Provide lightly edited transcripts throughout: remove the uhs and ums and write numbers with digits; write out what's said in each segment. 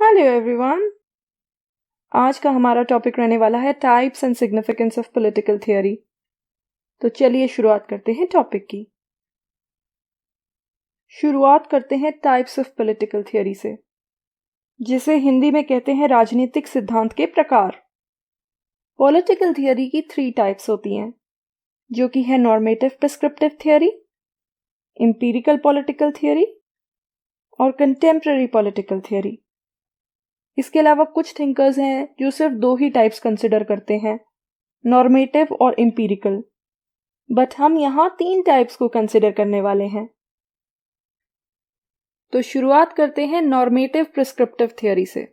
Hello everyone. आज का हमारा टॉपिक रहने वाला है types and significance of political theory. तो चलिए शुरुआत करते हैं टॉपिक की। शुरुआत करते हैं टाइप्स ऑफ पॉलिटिकल थियोरी से, जिसे हिंदी में कहते हैं राजनीतिक सिद्धांत के प्रकार। पॉलिटिकल थियोरी की 3 टाइप्स होती हैं, जो कि है normative prescriptive theory, empirical political theory और कंटेम्पररी पॉलिटिकल थियोरी। इसके अलावा कुछ थिंकर्स हैं जो सिर्फ 2 ही टाइप्स कंसिडर करते हैं, नॉर्मेटिव और एम्पिरिकल, बट हम यहाँ 3 टाइप्स को कंसिडर करने वाले हैं। तो शुरुआत करते हैं नॉर्मेटिव प्रिस्क्रिप्टिव थियोरी से,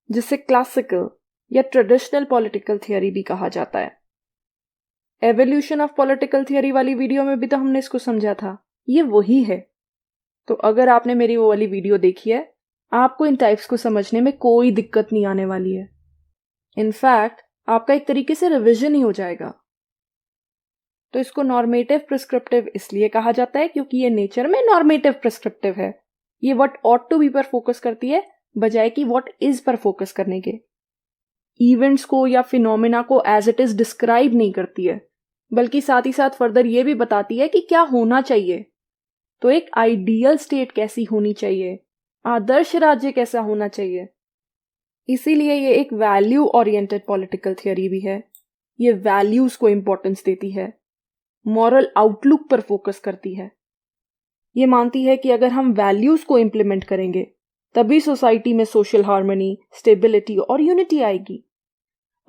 जिसे क्लासिकल या ट्रेडिशनल पॉलिटिकल थियोरी भी कहा जाता है। एवोल्यूशन ऑफ पॉलिटिकल थियोरी वाली वीडियो में भी तो हमने इसको समझा था, ये वही है। तो अगर आपने मेरी वो वाली वीडियो देखी है, आपको इन टाइप्स को समझने में कोई दिक्कत नहीं आने वाली है। इनफैक्ट आपका एक तरीके से रिवीजन ही हो जाएगा। तो इसको नॉर्मेटिव प्रिस्क्रिप्टिव इसलिए कहा जाता है क्योंकि ये नेचर में नॉर्मेटिव प्रिस्क्रिप्टिव है। ये व्हाट ऑट टू बी पर फोकस करती है, बजाय कि व्हाट इज पर फोकस करने के। इवेंट्स को या फिनोमेना को एज इट इज डिस्क्राइब नहीं करती है, बल्कि साथ ही साथ फर्दर ये भी बताती है कि क्या होना चाहिए। तो एक आइडियल स्टेट कैसी होनी चाहिए, आदर्श राज्य कैसा होना चाहिए। इसीलिए ये एक वैल्यू ओरिएंटेड पॉलिटिकल थियोरी भी है। ये वैल्यूज को इंपॉर्टेंस देती है, मॉरल आउटलुक पर फोकस करती है। ये मानती है कि अगर हम वैल्यूज को इंप्लीमेंट करेंगे, तभी सोसाइटी में सोशल हार्मनी, स्टेबिलिटी और यूनिटी आएगी।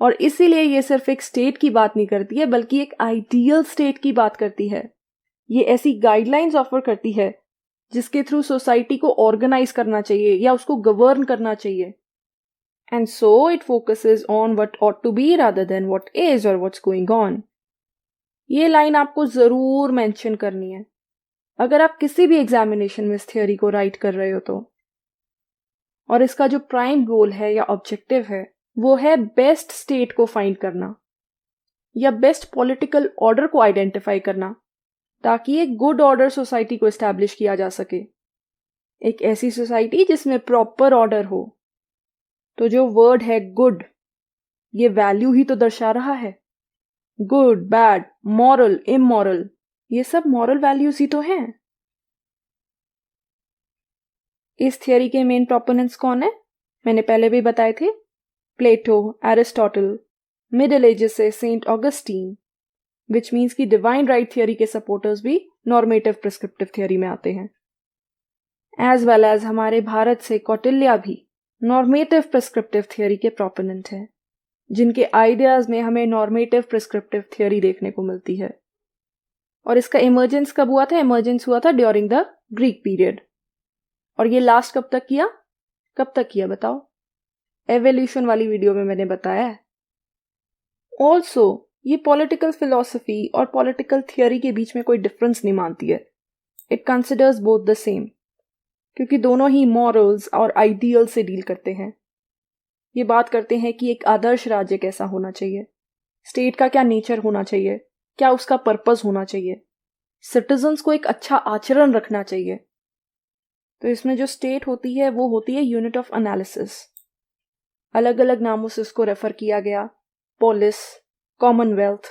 और इसीलिए ये सिर्फ एक स्टेट की बात नहीं करती है, बल्कि एक आइडियल स्टेट की बात करती है। ये ऐसी गाइडलाइंस ऑफर करती है जिसके थ्रू सोसाइटी को ऑर्गेनाइज करना चाहिए या उसको गवर्न करना चाहिए। And so it focuses on what ought to be rather than what is और व्हाट्स गोइंग ऑन। ये लाइन आपको जरूर मेंशन करनी है अगर आप किसी भी एग्जामिनेशन में इस थियोरी को राइट कर रहे हो तो। और इसका जो प्राइम गोल है या ऑब्जेक्टिव है, वो है बेस्ट स्टेट को फाइंड करना या बेस्ट पॉलिटिकल ऑर्डर को आइडेंटिफाई करना, ताकि एक गुड ऑर्डर सोसाइटी को एस्टैब्लिश किया जा सके। एक ऐसी सोसाइटी जिसमें प्रॉपर ऑर्डर हो। तो जो वर्ड है गुड, ये वैल्यू ही तो दर्शा रहा है। गुड, बैड, मॉरल, इमोरल, ये सब मॉरल वैल्यूज ही तो हैं। इस थियोरी के मेन प्रोपोनेंट्स कौन है? मैंने पहले भी बताए थे, प्लेटो, एरिस्टोटल, मिडिल एजेस से सेंट ऑगस्टीन, विच मीन्स की डिवाइन राइट थियोरी के सपोर्टर्स भी नॉर्मेटिव प्रिस्क्रिप्टिव थियोरी में आते हैं। एज वेल एज हमारे भारत से कौटिल्य भी नॉर्मेटिव प्रिस्क्रिप्टिव थियोरी के प्रोपोनेंट हैं, जिनके आइडियाज में हमें नॉर्मेटिव प्रिस्क्रिप्टिव थियोरी देखने को मिलती है। और इसका इमर्जेंस कब हुआ था? इमर्जेंस हुआ था ड्यूरिंग द ग्रीक पीरियड। और ये लास्ट कब तक किया? कब तक किया बताओ? एवोल्यूशन वाली वीडियो में मैंने बताया है। ऑल्सो ये पॉलिटिकल फिलॉसफी और पॉलिटिकल थियोरी के बीच में कोई डिफरेंस नहीं मानती है। It considers both the same, क्योंकि दोनों ही मॉरल्स और आइडियल से डील करते हैं। ये बात करते हैं कि एक आदर्श राज्य कैसा होना चाहिए, स्टेट का क्या नेचर होना चाहिए, क्या उसका पर्पस होना चाहिए, सिटीजन्स को एक अच्छा आचरण रखना चाहिए। तो इसमें जो स्टेट होती है वो होती है यूनिट ऑफ एनालिसिस। अलग अलग नामों से उसको रेफर किया गया, पोलिस, कॉमनवेल्थ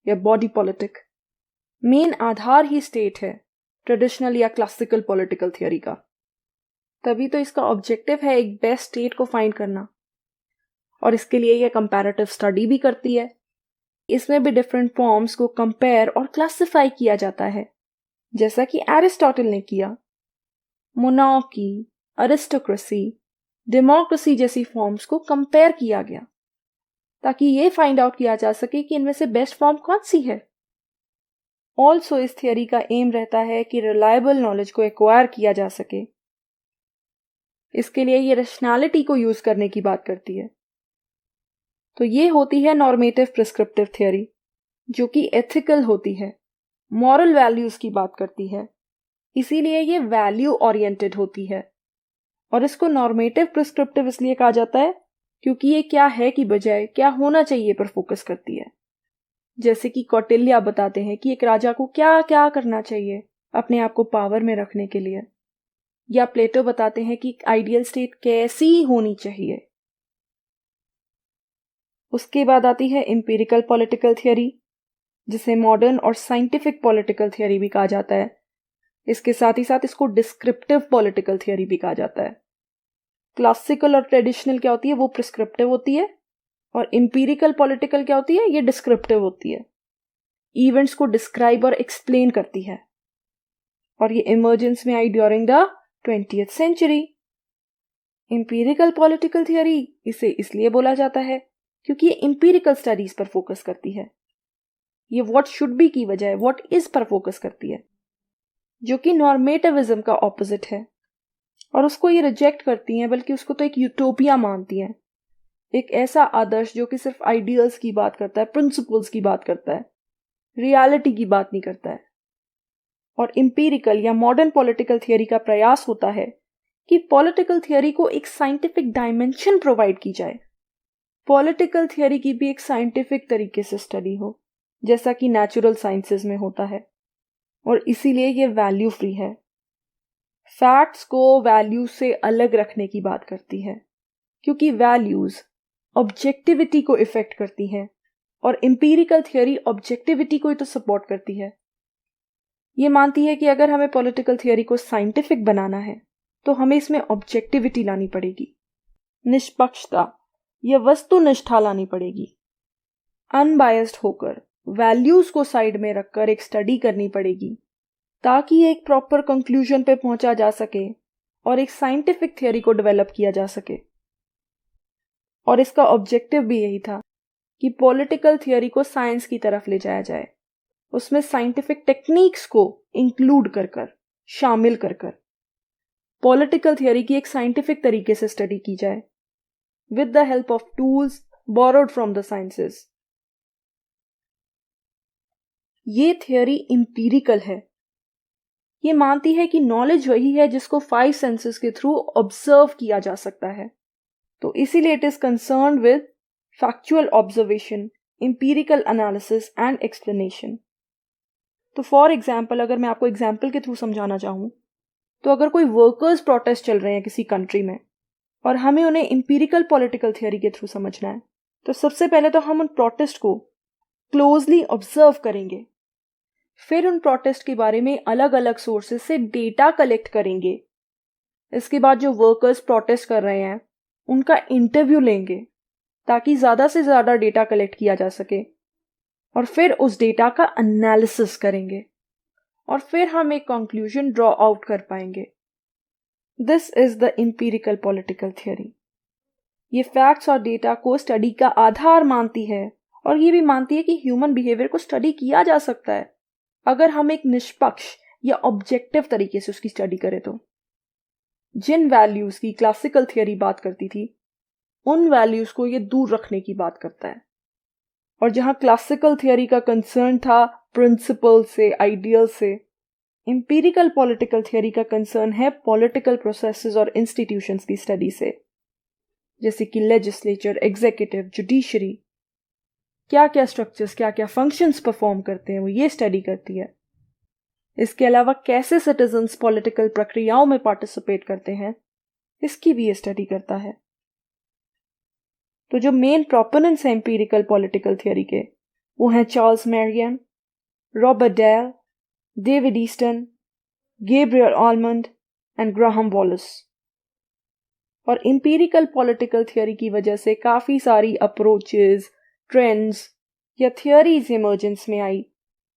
या बॉडी पॉलिटिक। मेन आधार ही स्टेट है ट्रेडिशनल या क्लासिकल पॉलिटिकल थियोरी का। तभी तो इसका ऑब्जेक्टिव है एक बेस्ट स्टेट को फाइंड करना, और इसके लिए यह कंपैरेटिव स्टडी भी करती है। इसमें भी डिफरेंट फॉर्म्स को कंपेयर और क्लासिफाई किया जाता है, जैसा कि एरिस्टोटल ने किया। मोनार्की, अरिस्टोक्रेसी, डेमोक्रेसी जैसी फॉर्म्स को कंपेयर किया गया, ताकि ये फाइंड आउट किया जा सके कि इनमें से बेस्ट फॉर्म कौन सी है। ऑल्सो इस थियोरी का एम रहता है कि रिलायबल नॉलेज को एक्वायर किया जा सके। इसके लिए ये रैशनैलिटी को यूज करने की बात करती है। तो ये होती है नॉर्मेटिव प्रिस्क्रिप्टिव थियोरी, जो कि एथिकल होती है, मॉरल वैल्यूज की बात करती है। इसीलिए ये वैल्यू ओरिएंटेड होती है। और इसको नॉर्मेटिव प्रिस्क्रिप्टिव इसलिए कहा जाता है क्योंकि ये क्या है की बजाय क्या होना चाहिए पर फोकस करती है। जैसे कि कौटिल्य बताते हैं कि एक राजा को क्या क्या करना चाहिए अपने आप को पावर में रखने के लिए। या प्लेटो बताते हैं कि आइडियल स्टेट कैसी होनी चाहिए। उसके बाद आती है एम्पिरिकल पॉलिटिकल थियरी, जिसे मॉडर्न और साइंटिफिक पॉलिटिकल थियरी भी कहा जाता है। इसके साथ ही साथ इसको डिस्क्रिप्टिव पॉलिटिकल थियरी भी कहा जाता है। क्लासिकल और ट्रेडिशनल क्या होती है, वो प्रिस्क्रिप्टिव होती है, और एम्पिरिकल पॉलिटिकल क्या होती है, ये डिस्क्रिप्टिव होती है। इवेंट्स को डिस्क्राइब और एक्सप्लेन करती है, और ये इमर्जेंस में आई during the 20th century. Empirical political theory इसे इसलिए बोला जाता है क्योंकि ये एम्पिरिकल स्टडीज पर फोकस करती है। ये व्हाट शुड बी की बजाय व्हाट इज पर फोकस करती है, जो कि नॉर्मेटिविज्म का ऑपोजिट है, और उसको ये रिजेक्ट करती हैं, बल्कि उसको तो एक यूटोपिया मानती हैं, एक ऐसा आदर्श जो कि सिर्फ आइडियल्स की बात करता है, प्रिंसिपल्स की बात करता है, रियलिटी की बात नहीं करता है। और एम्पिरिकल या मॉडर्न पॉलिटिकल थियरी का प्रयास होता है कि पॉलिटिकल थियरी को एक साइंटिफिक डायमेंशन प्रोवाइड की जाए, पॉलिटिकल थियरी की भी एक साइंटिफिक तरीके से स्टडी हो, जैसा कि नेचुरल साइंसेज में होता है, और इसीलिए ये वैल्यू फ्री है। फैक्ट्स को वैल्यूज से अलग रखने की बात करती है, क्योंकि वैल्यूज ऑब्जेक्टिविटी को इफेक्ट करती हैं, और एम्पिरिकल थियरी ऑब्जेक्टिविटी को ही तो सपोर्ट करती है। ये मानती है कि अगर हमें पॉलिटिकल थियरी को साइंटिफिक बनाना है तो हमें इसमें ऑब्जेक्टिविटी लानी पड़ेगी, निष्पक्षता या वस्तुनिष्ठा लानी पड़ेगी, अनबायस्ड होकर वैल्यूज को साइड में रखकर एक स्टडी करनी पड़ेगी, ताकि एक प्रॉपर कंक्लूजन पे पहुंचा जा सके और एक साइंटिफिक थियरी को डेवलप किया जा सके। और इसका ऑब्जेक्टिव भी यही था कि पॉलिटिकल थियरी को साइंस की तरफ ले जाया जाए, उसमें साइंटिफिक टेक्निक्स को इंक्लूड कर शामिल कर पॉलिटिकल थियरी की एक साइंटिफिक तरीके से स्टडी की जाए, with the help of tools borrowed from the sciences. ये थियरी एम्पिरिकल है। ये मानती है कि नॉलेज वही है जिसको 5 सेंसेस के थ्रू ऑब्जर्व किया जा सकता है, तो इसीलिए it is concerned with factual observation, empirical analysis and explanation. तो फॉर एग्जाम्पल, अगर मैं आपको एग्जाम्पल के थ्रू समझाना चाहूँ, तो अगर कोई वर्कर्स प्रोटेस्ट चल रहे हैं किसी कंट्री में और हमें उन्हें एम्पिरिकल पॉलिटिकल थियरी के थ्रू समझना है, तो सबसे पहले तो हम उन प्रोटेस्ट को क्लोजली ऑब्जर्व करेंगे, फिर उन प्रोटेस्ट के बारे में अलग अलग सोर्सेज से डेटा कलेक्ट करेंगे। इसके बाद जो वर्कर्स प्रोटेस्ट कर रहे हैं उनका इंटरव्यू लेंगे, ताकि ज़्यादा से ज़्यादा डेटा कलेक्ट किया जा सके, और फिर उस डेटा का एनालिसिस करेंगे, और फिर हम एक कंक्लूजन ड्रॉ आउट कर पाएंगे। This is the empirical political theory. ये फैक्ट्स और डेटा को स्टडी का आधार मानती है, और ये भी मानती है कि ह्यूमन बिहेवियर को स्टडी किया जा सकता है अगर हम एक निष्पक्ष या ऑब्जेक्टिव तरीके से उसकी स्टडी करें। तो जिन वैल्यूज की क्लासिकल थियरी बात करती थी, उन वैल्यूज को ये दूर रखने की बात करता है, और जहां क्लासिकल थियरी का कंसर्न था प्रिंसिपल से, आइडियल से, एम्पिरिकल पॉलिटिकल थियरी का कंसर्न है पॉलिटिकल प्रोसेसेस और इंस्टीट्यूशंस की स्टडी से, जैसे कि लेजिस्लेचर, एग्जीक्यूटिव, जुडिशरी, क्या क्या स्ट्रक्चर्स, क्या क्या फंक्शंस परफॉर्म करते हैं, वो ये स्टडी करती है। इसके अलावा कैसे सिटीजन्स पॉलिटिकल प्रक्रियाओं में पार्टिसिपेट करते हैं, इसकी भी ये स्टडी करता है। तो जो मेन प्रोपोनेंट्स हैं एम्पिरिकल पॉलिटिकल थियरी के, वो हैं Charles Merriam, Robert Dahl, David Easton, Gabriel Almond and Graham Wallas. और एम्पिरिकल पॉलिटिकल थियरी की वजह से काफ़ी सारी अप्रोचेस, ट्रेंड्स या थियरीज इमर्जेंस में आई,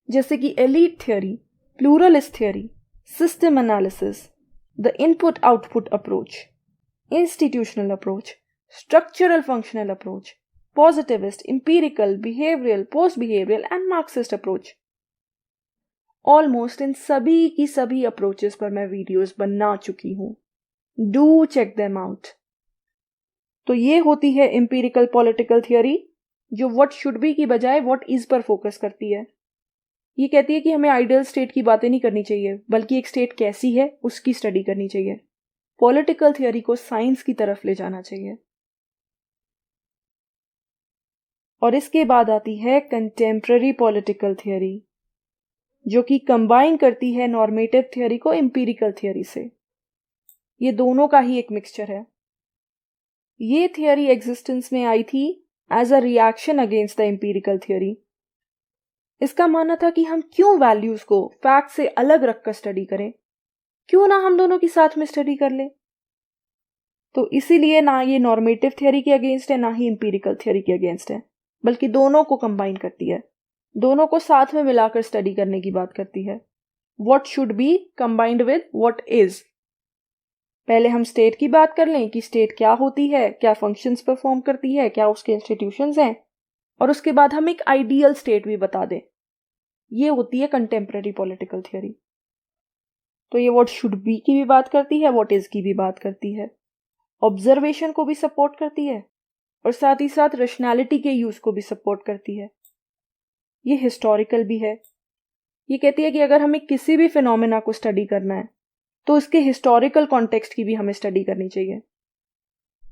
जैसे कि elite theory, pluralist theory, system analysis, the input output approach, institutional approach, structural functional approach, positivist, empirical, behavioural, post behavioural and Marxist approach. Almost इन सभी की सभी अप्रोचेस पर मैं वीडियोस बना चुकी हूं, डू चेक देम आउट। तो ये होती है एम्पिरिकल पॉलिटिकल थियरी, जो व्हाट शुड बी की बजाय व्हाट इज पर फोकस करती है। ये कहती है कि हमें आइडियल स्टेट की बातें नहीं करनी चाहिए, बल्कि एक स्टेट कैसी है उसकी स्टडी करनी चाहिए। पॉलिटिकल थियरी को साइंस की तरफ ले जाना चाहिए। और इसके बाद आती है कंटेम्प्ररी पॉलिटिकल थियरी, जो कि कंबाइन करती है नॉर्मेटिव थियरी को एम्पिरिकल थियरी से। ये दोनों का ही एक मिक्सचर है। ये थियोरी एग्जिस्टेंस में आई थी as a reaction against the empirical theory. इसका मानना था कि हम क्यों वैल्यूज को फैक्ट से अलग रखकर स्टडी करें, क्यों ना हम दोनों की साथ में स्टडी कर लें। तो इसीलिए ना ये नॉर्मेटिव थियोरी के अगेंस्ट है, ना ही एम्पिरिकल थियोरी के अगेंस्ट है, बल्कि दोनों को कंबाइन करती है, दोनों को साथ में मिलाकर स्टडी करने की बात करती है। What should be combined with what is. पहले हम स्टेट की बात कर लें कि स्टेट क्या होती है, क्या फंक्शंस परफॉर्म करती है, क्या उसके इंस्टीट्यूशंस हैं, और उसके बाद हम एक आइडियल स्टेट भी बता दें। ये होती है कंटेम्पररी पॉलिटिकल थियोरी। तो ये व्हाट शुड बी की भी बात करती है, व्हाट इज की भी बात करती है, ऑब्जर्वेशन को भी सपोर्ट करती है, और साथ ही साथ रैशनैलिटी के यूज को भी सपोर्ट करती है। ये हिस्टोरिकल भी है। ये कहती है कि अगर हमें किसी भी फिनोमेना को स्टडी करना है तो इसके हिस्टोरिकल कॉन्टेक्स्ट की भी हमें स्टडी करनी चाहिए।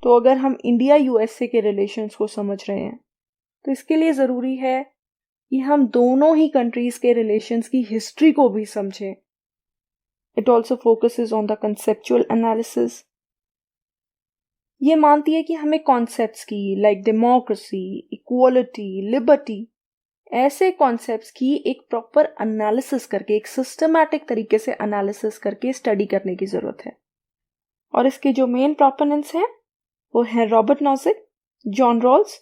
तो अगर हम इंडिया यूएसए के रिलेशंस को समझ रहे हैं तो इसके लिए ज़रूरी है कि हम दोनों ही कंट्रीज के रिलेशंस की हिस्ट्री को भी समझें। It also focuses on the conceptual analysis. ये मानती है कि हमें कॉन्सेप्ट्स की लाइक डेमोक्रेसी, इक्वालिटी, लिबर्टी, ऐसे कॉन्सेप्ट्स की एक प्रॉपर एनालिसिस करके, एक सिस्टमैटिक तरीके से एनालिसिस करके स्टडी करने की ज़रूरत है। और इसके जो मेन प्रोपोनेंट्स हैं वो हैं Robert Nozick, John Rawls,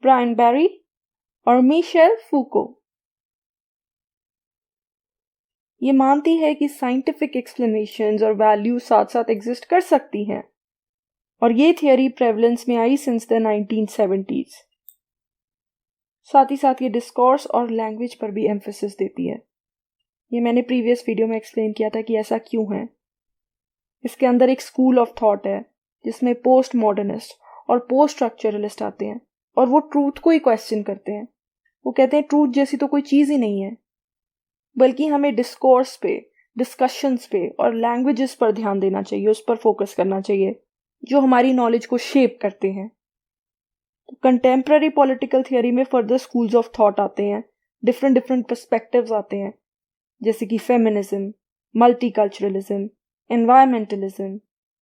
Brian Barry और मिशेल फूको। ये मानती है कि साइंटिफिक एक्सप्लेनेशंस और वैल्यूज साथ साथ एग्जिस्ट कर सकती हैं, और ये थियोरी प्रेवलेंस में आई सिंस द 1970s। साथ ही साथ ये डिस्कोर्स और लैंग्वेज पर भी एम्फेसिस देती है। ये मैंने प्रीवियस वीडियो में एक्सप्लेन किया था कि ऐसा क्यों है। इसके अंदर एक स्कूल ऑफ थॉट है जिसमें पोस्ट मॉडर्निस्ट और पोस्ट स्ट्रक्चरलिस्ट आते हैं, और वो ट्रूथ को ही क्वेश्चन करते हैं। वो कहते हैं ट्रूथ जैसी तो कोई चीज़ ही नहीं है, बल्कि हमें डिस्कोर्स पे, डिस्कशंस पे और लैंग्वेजेस पर ध्यान देना चाहिए, उस पर फोकस करना चाहिए जो हमारी नॉलेज को शेप करते हैं। तो कंटेम्प्ररी पॉलिटिकल थियोरी में फर्दर स्कूल्स ऑफ थॉट आते हैं, डिफरेंट पर्सपेक्टिव्स आते हैं, जैसे कि feminism, multiculturalism, environmentalism,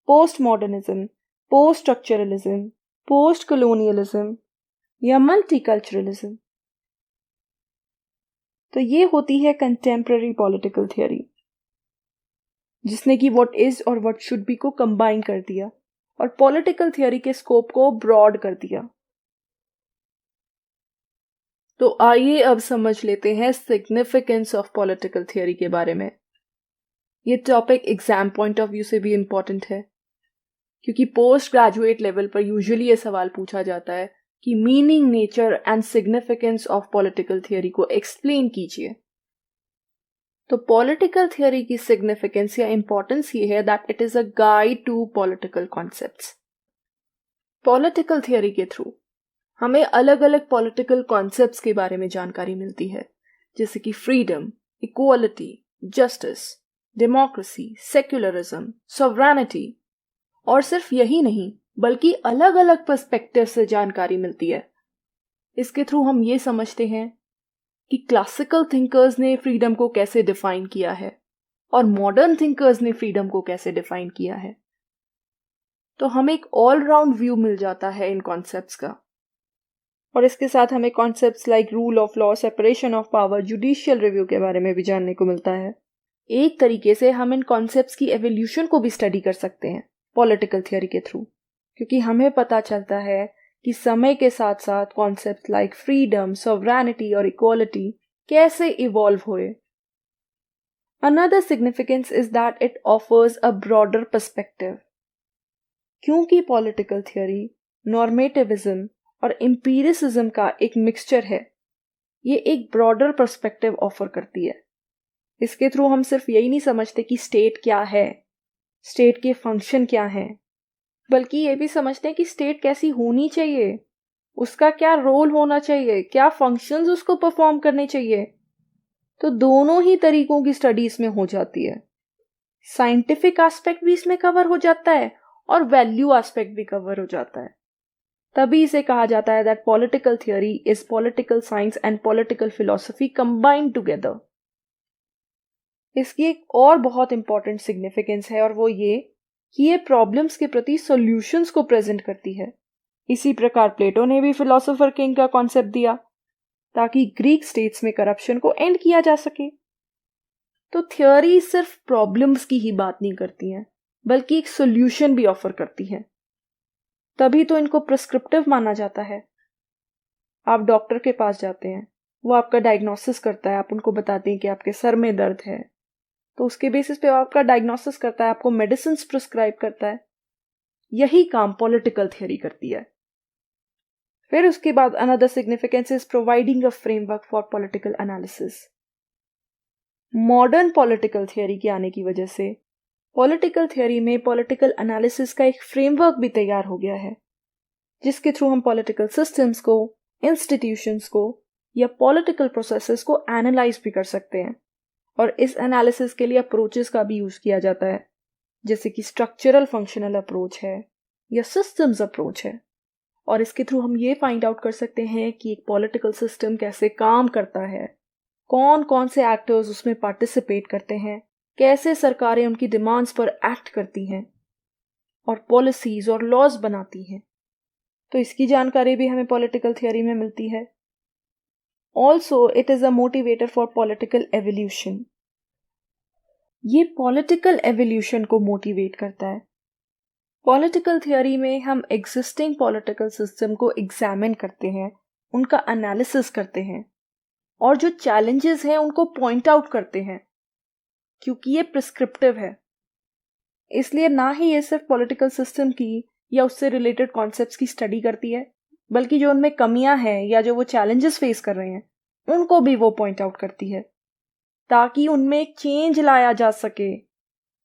post modernism, post structuralism, post colonialism या मल्टीकल्चरलिज्म। तो ये होती है कंटेम्प्ररी पॉलिटिकल थियोरी, जिसने कि व्हाट इज और व्हाट शुड बी को कंबाइन कर दिया और पॉलिटिकल थियोरी के स्कोप को ब्रॉड कर दिया। तो आइए अब समझ लेते हैं सिग्निफिकेंस ऑफ पॉलिटिकल थियोरी के बारे में। ये topic exam point of view से भी इम्पोर्टेंट है, क्योंकि पोस्ट ग्रेजुएट लेवल पर यूजुअली ये सवाल पूछा जाता है कि meaning, nature and significance of political theory को एक्सप्लेन कीजिए। तो पॉलिटिकल थियोरी की सिग्निफिकेंस या इंपॉर्टेंस ये है that it is a guide to political concepts. Political theory के थ्रू हमें अलग अलग पॉलिटिकल कॉन्सेप्ट्स के बारे में जानकारी मिलती है, जैसे कि freedom, equality, justice, democracy, secularism, sovereignty. और सिर्फ यही नहीं, बल्कि अलग अलग पर्सपेक्टिव से जानकारी मिलती है। इसके थ्रू हम ये समझते हैं कि क्लासिकल थिंकर्स ने फ्रीडम को कैसे डिफाइन किया है और मॉडर्न थिंकर्स ने फ्रीडम को कैसे डिफाइन किया है। तो हमें एक ऑलराउंड व्यू मिल जाता है इन कॉन्सेप्ट्स का। और इसके साथ हमें concepts like rule of law, separation of power, judicial review के बारे में भी जानने को मिलता है। एक तरीके से हम इन कॉन्सेप्ट्स की एवोल्यूशन को भी स्टडी कर सकते हैं पॉलिटिकल थियोरी के थ्रू, क्योंकि हमें पता चलता है कि समय के साथ साथ कॉन्सेप्ट्स लाइक फ्रीडम, सॉवरेनिटी और इक्वालिटी कैसे इवॉल्व हुए। Another significance is that it offers a broader perspective. क्योंकि पॉलिटिकल थियोरी नॉर्मेटिविज्म और एम्पिरिसिज्म का एक मिक्सचर है, ये एक ब्रॉडर पर्सपेक्टिव ऑफर करती है। इसके थ्रू हम सिर्फ यही नहीं समझते कि स्टेट क्या है, स्टेट के फंक्शन क्या हैं, बल्कि ये भी समझते हैं कि स्टेट कैसी होनी चाहिए, उसका क्या रोल होना चाहिए, क्या फंक्शंस उसको परफॉर्म करने चाहिए। तो दोनों ही तरीकों की स्टडी इसमें हो जाती है। साइंटिफिक एस्पेक्ट भी इसमें कवर हो जाता है और वैल्यू एस्पेक्ट भी कवर हो जाता है। तभी इसे कहा जाता है that political theory is political science and political philosophy combined together. इसकी एक और बहुत इंपॉर्टेंट सिग्निफिकेंस है, और वो ये कि ये प्रॉब्लम्स के प्रति सॉल्यूशंस को प्रेजेंट करती है। इसी प्रकार प्लेटो ने भी फिलोसोफर किंग का कॉन्सेप्ट दिया ताकि ग्रीक स्टेट्स में करप्शन को एंड किया जा सके। तो थ्योरी सिर्फ प्रॉब्लम्स की ही बात नहीं करती हैं, बल्कि एक सॉल्यूशन भी ऑफर करती है। तभी तो इनको प्रिस्क्रिप्टिव माना जाता है। आप डॉक्टर के पास जाते हैं, वो आपका डायग्नोसिस करता है, आप उनको बताते हैं कि आपके सर में दर्द है, तो उसके बेसिस पे आपका डायग्नोसिस करता है, आपको मेडिसिन प्रिस्क्राइब करता है। यही काम पॉलिटिकल थियरी करती है। फिर उसके बाद another significance is providing a framework for political analysis. Modern political theory के आने की वजह से पॉलिटिकल थियरी में पॉलिटिकल एनालिसिस का एक फ्रेमवर्क भी तैयार हो गया है, जिसके थ्रू हम पॉलिटिकल सिस्टम्स को, इंस्टीट्यूशंस को या पॉलिटिकल प्रोसेसेस को एनालाइज भी कर सकते हैं। और इस एनालिसिस के लिए अप्रोचेस का भी यूज किया जाता है, जैसे कि स्ट्रक्चरल फंक्शनल अप्रोच है या सिस्टम्स अप्रोच है। और इसके थ्रू हम ये फाइंड आउट कर सकते हैं कि एक पॉलिटिकल सिस्टम कैसे काम करता है, कौन कौन से एक्टर्स उसमें पार्टिसिपेट करते हैं, कैसे सरकारें उनकी डिमांड्स पर एक्ट करती हैं और पॉलिसीज और लॉज बनाती हैं। तो इसकी जानकारी भी हमें पॉलिटिकल थियरी में मिलती है। Also it is a motivator for political evolution. ये पॉलिटिकल एवोल्यूशन को मोटिवेट करता है। पॉलिटिकल थियरी में हम एग्जिस्टिंग पॉलिटिकल सिस्टम को एग्जामिन करते हैं, उनका एनालिसिस करते हैं और जो चैलेंजेस हैं उनको पॉइंट आउट करते हैं, क्योंकि ये प्रिस्क्रिप्टिव है। इसलिए ना ही ये सिर्फ पॉलिटिकल सिस्टम की या उससे रिलेटेड कॉन्सेप्ट्स की स्टडी करती है, बल्कि जो उनमें कमियां हैं या जो वो चैलेंजेस फेस कर रहे हैं उनको भी वो पॉइंट आउट करती है, ताकि उनमें एक चेंज लाया जा सके,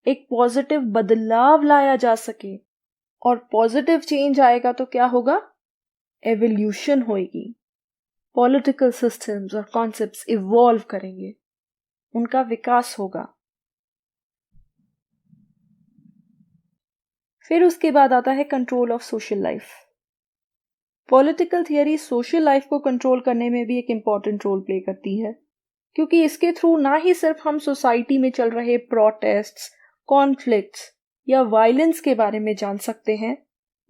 एक पॉजिटिव बदलाव लाया जा सके। और पॉजिटिव चेंज आएगा तो क्या होगा? एवोल्यूशन होएगी। पॉलिटिकल सिस्टम्स और कॉन्सेप्ट्स इवॉल्व करेंगे, उनका विकास होगा। फिर उसके बाद आता है control of social life. Political theory social life को कंट्रोल करने में भी एक इंपॉर्टेंट रोल प्ले करती है, क्योंकि इसके थ्रू ना ही सिर्फ हम सोसाइटी में चल रहे प्रोटेस्ट्स, कॉन्फ्लिक्ट्स या वायलेंस के बारे में जान सकते हैं,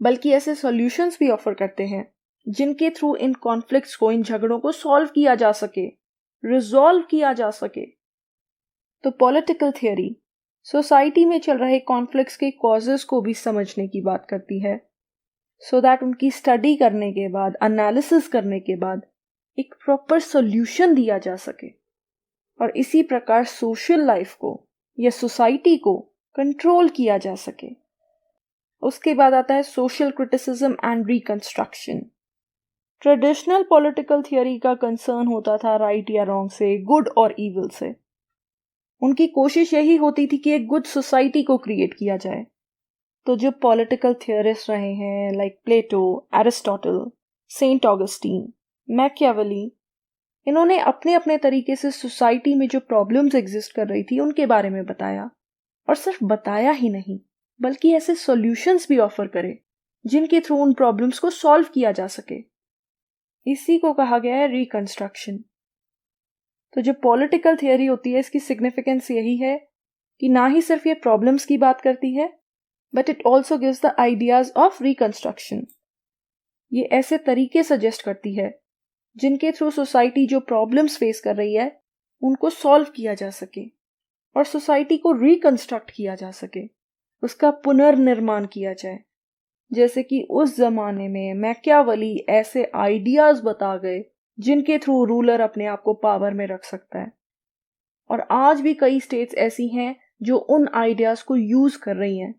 बल्कि ऐसे सॉल्यूशंस भी ऑफर करते हैं जिनके थ्रू इन कॉन्फ्लिक्ट्स को, इन झगड़ों को सॉल्व किया जा सके, रिजॉल्व किया जा सके। तो पॉलिटिकल थियरी सोसाइटी में चल रहे कॉन्फ्लिक्ट्स के कॉजेस को भी समझने की बात करती है, सो दैट उनकी स्टडी करने के बाद, एनालिसिस करने के बाद एक प्रॉपर सॉल्यूशन दिया जा सके और इसी प्रकार सोशल लाइफ को या सोसाइटी को कंट्रोल किया जा सके। उसके बाद आता है social criticism and reconstruction. Traditional political theory का कंसर्न होता था राइट या रॉन्ग से, गुड और इविल से। उनकी कोशिश यही होती थी कि एक गुड सोसाइटी को क्रिएट किया जाए। तो जो पॉलिटिकल थियरिस्ट रहे हैं लाइक प्लेटो, एरिस्टोटल, सेंट ऑगस्टीन, मैकियावेली, इन्होंने अपने अपने तरीके से सोसाइटी में जो प्रॉब्लम्स एग्जिस्ट कर रही थी उनके बारे में बताया, और सिर्फ बताया ही नहीं बल्कि ऐसे सॉल्यूशंस भी ऑफर करे जिनके थ्रू उन प्रॉब्लम्स को सॉल्व किया जा सके। इसी को कहा गया है रिकंस्ट्रक्शन। तो जो पॉलिटिकल थियरी होती है, इसकी सिग्निफिकेंस यही है कि ना ही सिर्फ ये प्रॉब्लम्स की बात करती है, but it also gives the ideas of reconstruction. ये ऐसे तरीके सजेस्ट करती है जिनके थ्रू सोसाइटी जो प्रॉब्लम्स फेस कर रही है उनको सॉल्व किया जा सके और सोसाइटी को रिकंस्ट्रक्ट किया जा सके, उसका पुनर्निर्माण किया जाए। जैसे कि उस जमाने में मैकियावेली ऐसे आइडियाज बता गए जिनके थ्रू रूलर अपने आप को पावर में रख सकता है, और आज भी कई स्टेट्स ऐसी हैं जो उन आइडियाज को यूज कर रही हैं।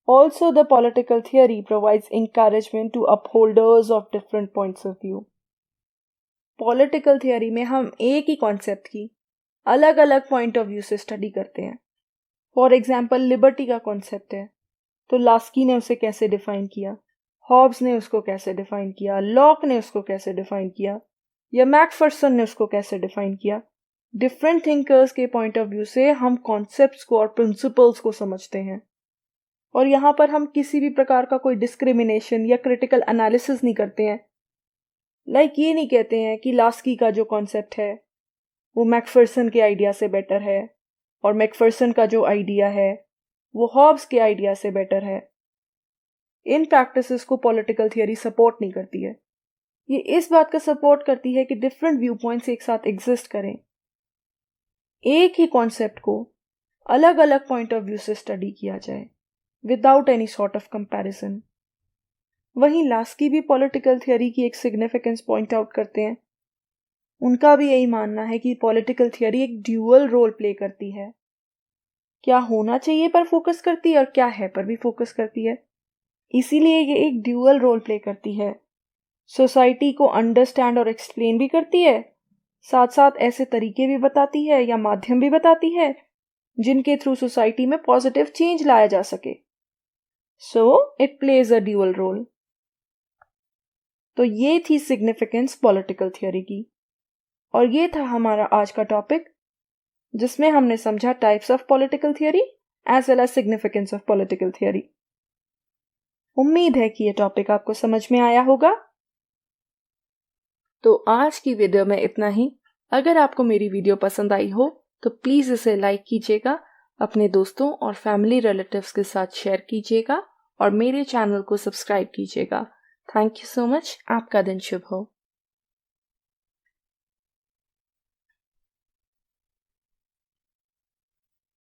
Also the political theory provides encouragement to upholders of different points of view. Political theory में हम एक ही कॉन्सेप्ट की अलग अलग पॉइंट ऑफ व्यू से स्टडी करते हैं। फॉर एग्जाम्पल, लिबर्टी का कॉन्सेप्ट है, तो लास्की ने उसे कैसे डिफाइन किया, हॉब्स ने उसको कैसे डिफाइन किया, लॉक ने उसको कैसे डिफाइन किया, या मैकफर्सन ने उसको कैसे डिफाइन किया। डिफरेंट थिंकर्स के पॉइंट ऑफ व्यू से हम कॉन्सेप्ट्स को और प्रिंसिपल्स को समझते हैं, और यहाँ पर हम किसी भी प्रकार का कोई डिस्क्रिमिनेशन या क्रिटिकल एनालिसिस नहीं करते हैं। ये नहीं कहते हैं कि लास्की का जो कॉन्सेप्ट है वो मैकफर्सन के आइडिया से बेटर है, और मैकफर्सन का जो आइडिया है वो हॉब्स के आइडिया से बेटर है। इन प्रैक्टिसेस को पॉलिटिकल थियरी सपोर्ट नहीं करती है। ये इस बात का सपोर्ट करती है कि डिफरेंट व्यू पॉइंट्स एक साथ एग्जिस्ट करें, एक ही कॉन्सेप्ट को अलग अलग पॉइंट ऑफ व्यू से स्टडी किया जाए without any sort of comparison. वहीं लास्की भी पॉलिटिकल थियरी की एक सिग्निफिकेंस पॉइंट आउट करते हैं। उनका भी यही मानना है कि पॉलिटिकल थियरी एक ड्यूअल रोल प्ले करती है, क्या होना चाहिए पर फोकस करती है और क्या है पर भी फोकस करती है। इसीलिए ये एक ड्यूअल रोल प्ले करती है, सोसाइटी को अंडरस्टैंड और एक्सप्लेन भी करती है, साथ साथ ऐसे तरीके भी बताती है या माध्यम भी बताती है जिनके थ्रू सोसाइटी में पॉजिटिव चेंज लाया जा सके। So it plays a dual role. तो ये थी सिग्निफिकेंस पॉलिटिकल थियरी की, और ये था हमारा आज का टॉपिक, जिसमें हमने समझा types of political theory as well as significance of political theory. उम्मीद है कि ये टॉपिक आपको समझ में आया होगा। तो आज की वीडियो में इतना ही। अगर आपको मेरी वीडियो पसंद आई हो तो प्लीज़ इसे लाइक कीजिएगा, अपने दोस्तों और फैमिली रिलेटिव्स के साथ शेयर कीजिएगा और मेरे चैनल को सब्सक्राइब कीजिएगा। Thank you so much. आपका दिन शुभ हो।